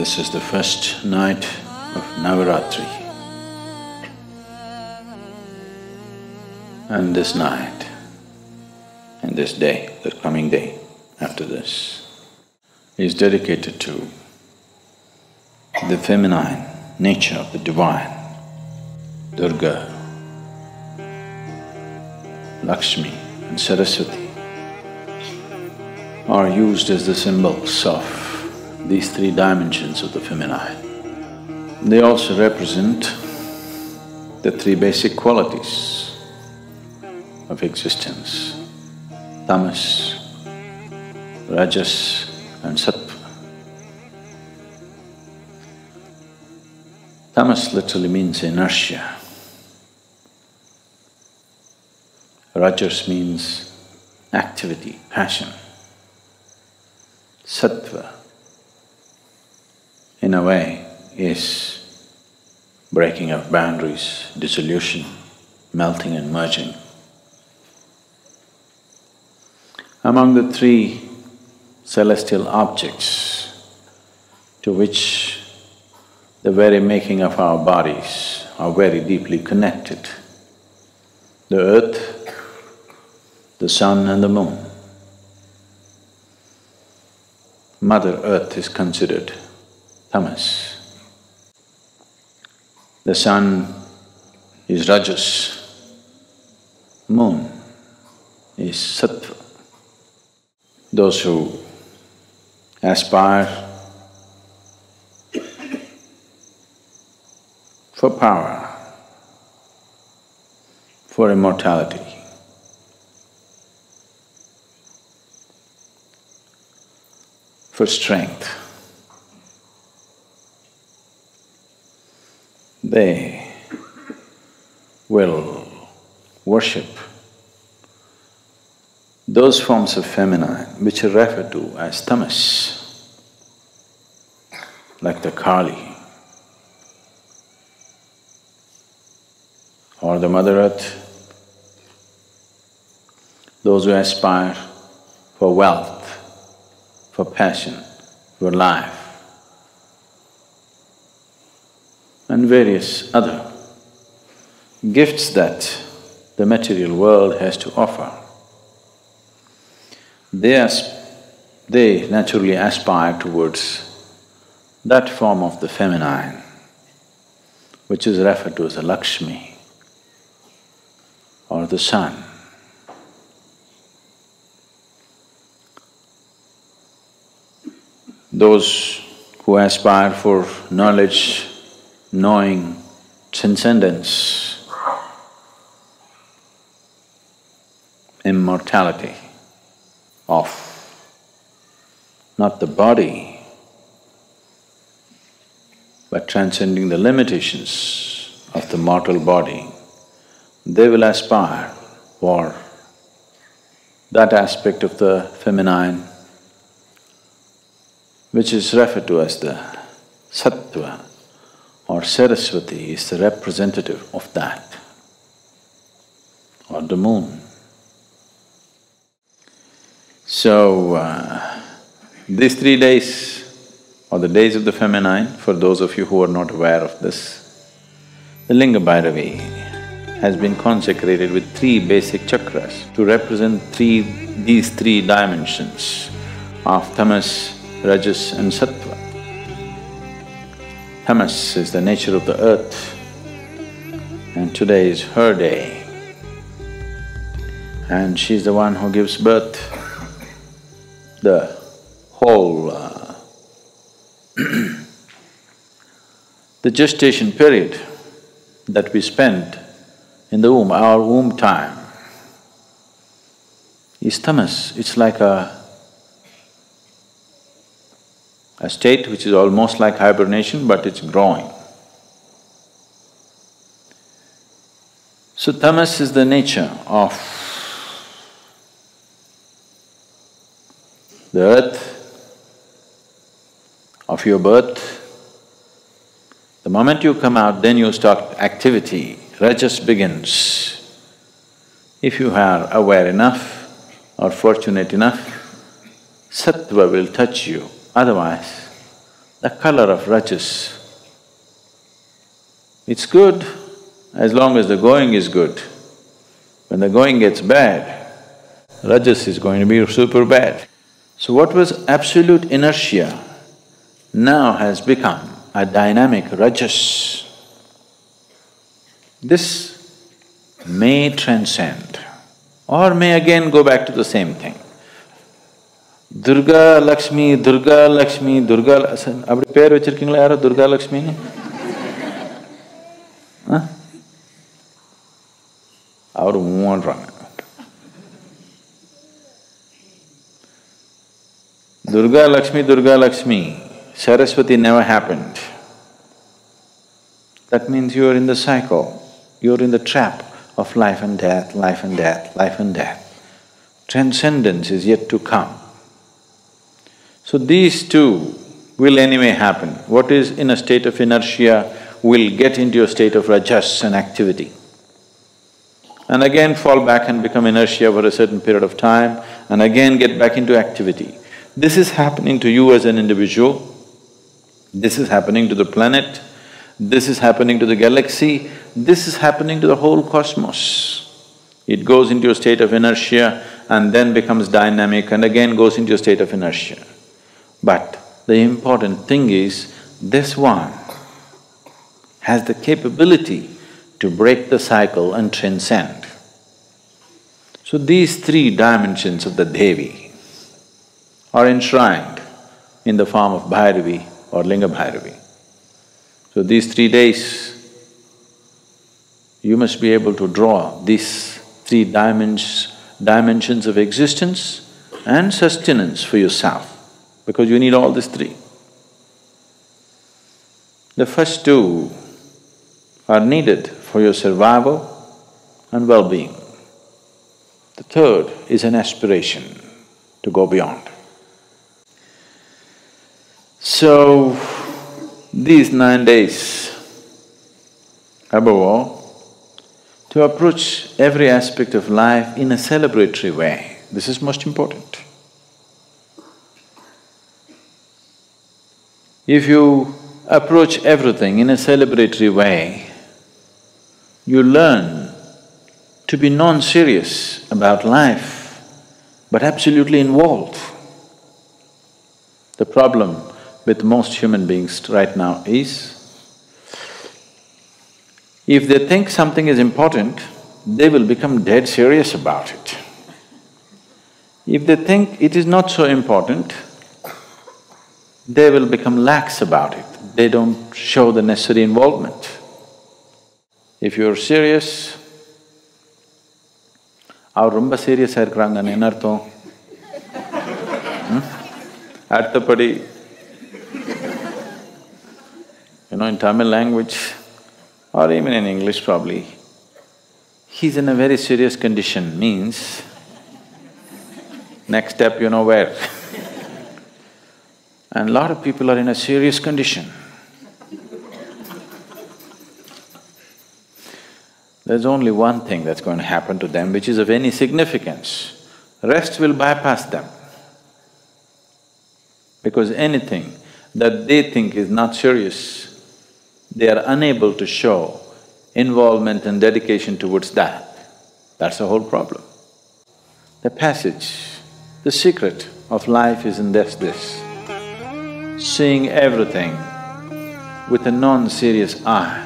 This is the first night of Navaratri. And this night and this day, the coming day after this, is dedicated to the feminine nature of the divine. Durga, Lakshmi and Saraswati are used as the symbols of these three dimensions of the feminine. They also represent the three basic qualities of existence: tamas, rajas and sattva. Tamas literally means inertia. Rajas means activity, passion. Sattva, in a way, is breaking of boundaries, dissolution, melting and merging. Among the three celestial objects to which the very making of our bodies are very deeply connected, the earth, the sun and the moon. Mother Earth is considered tamas. The sun is rajas, moon is sattva. Those who aspire for power, for immortality, for strength, they will worship those forms of feminine which are referred to as tamas, like the Kali or the Mother Earth. Those who aspire for wealth, for passion, for life, and various other gifts that the material world has to offer. They naturally aspire towards that form of the feminine, which is referred to as the Lakshmi or the sun. Those who aspire for knowledge, knowing, transcendence, immortality of not the body, but transcending the limitations of the mortal body, they will aspire for that aspect of the feminine which is referred to as the sattva, or Saraswati is the representative of that, or the moon. So, these 3 days, or the days of the feminine, for those of you who are not aware of this, the Linga Bhairavi has been consecrated with 3 basic chakras to represent these three dimensions of tamas, rajas and sattva. Tamas is the nature of the earth, and today is her day. And she's the one who gives birth. The whole the gestation period that we spend in the womb, our womb time, is tamas. It's like a state which is almost like hibernation, but it's growing. So tamas is the nature of the earth, of your birth. The moment you come out, then you start activity, rajas begins. If you are aware enough or fortunate enough, sattva will touch you. Otherwise, the color of rajas. It's good as long as the going is good. When the going gets bad, rajas is going to be super bad. So what was absolute inertia now has become a dynamic rajas. This may transcend or may again go back to the same thing. Durga Lakshmi, Durga Lakshmi, Durga… Appadi per vechirukkinga yaro Durga Lakshmi nu? Avaru moondranga. Durga Lakshmi, Saraswati never happened. That means you are in the cycle, you are in the trap of life and death, life and death, life and death. Transcendence is yet to come. So these two will anyway happen. What is in a state of inertia will get into a state of rajas and activity, and again fall back and become inertia for a certain period of time, and again get back into activity. This is happening to you as an individual, this is happening to the planet, this is happening to the galaxy, this is happening to the whole cosmos. It goes into a state of inertia and then becomes dynamic and again goes into a state of inertia. But the important thing is, this one has the capability to break the cycle and transcend. So these three dimensions of the Devi are enshrined in the form of Bhairavi or Linga Bhairavi. So these 3 days, you must be able to draw these three dimensions of existence and sustenance for yourself, because you need all these three. The first two are needed for your survival and well-being. The third is an aspiration to go beyond. So, these 9 days, above all, to approach every aspect of life in a celebratory way, this is most important. If you approach everything in a celebratory way, you learn to be non-serious about life, but absolutely involved. The problem with most human beings right now is, if they think something is important, they will become dead serious about it. If they think it is not so important, they will become lax about it. They don't show the necessary involvement. If you're serious, அவர் ரொம்ப சீரியஸாக இருக்கிறாங்கன்னு என்ன அர்த்தம்? அர்த்தப்படி, in Tamil language or even in English probably, he's in a very serious condition means next step you know where. And a lot of people are in a serious condition. There's only one thing that's going to happen to them which is of any significance. Rest will bypass them. Because anything that they think is not serious, they are unable to show involvement and dedication towards that. That's the whole problem. The passage, the secret of life is in this. Seeing everything with a non-serious eye,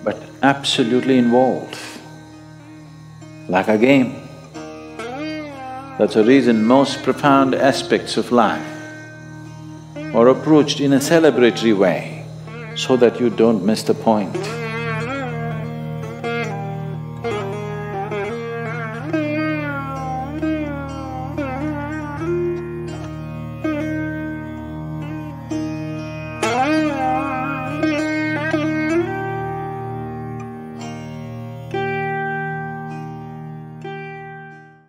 but absolutely involved, like a game. That's the reason most profound aspects of life are approached in a celebratory way, so that you don't miss the point.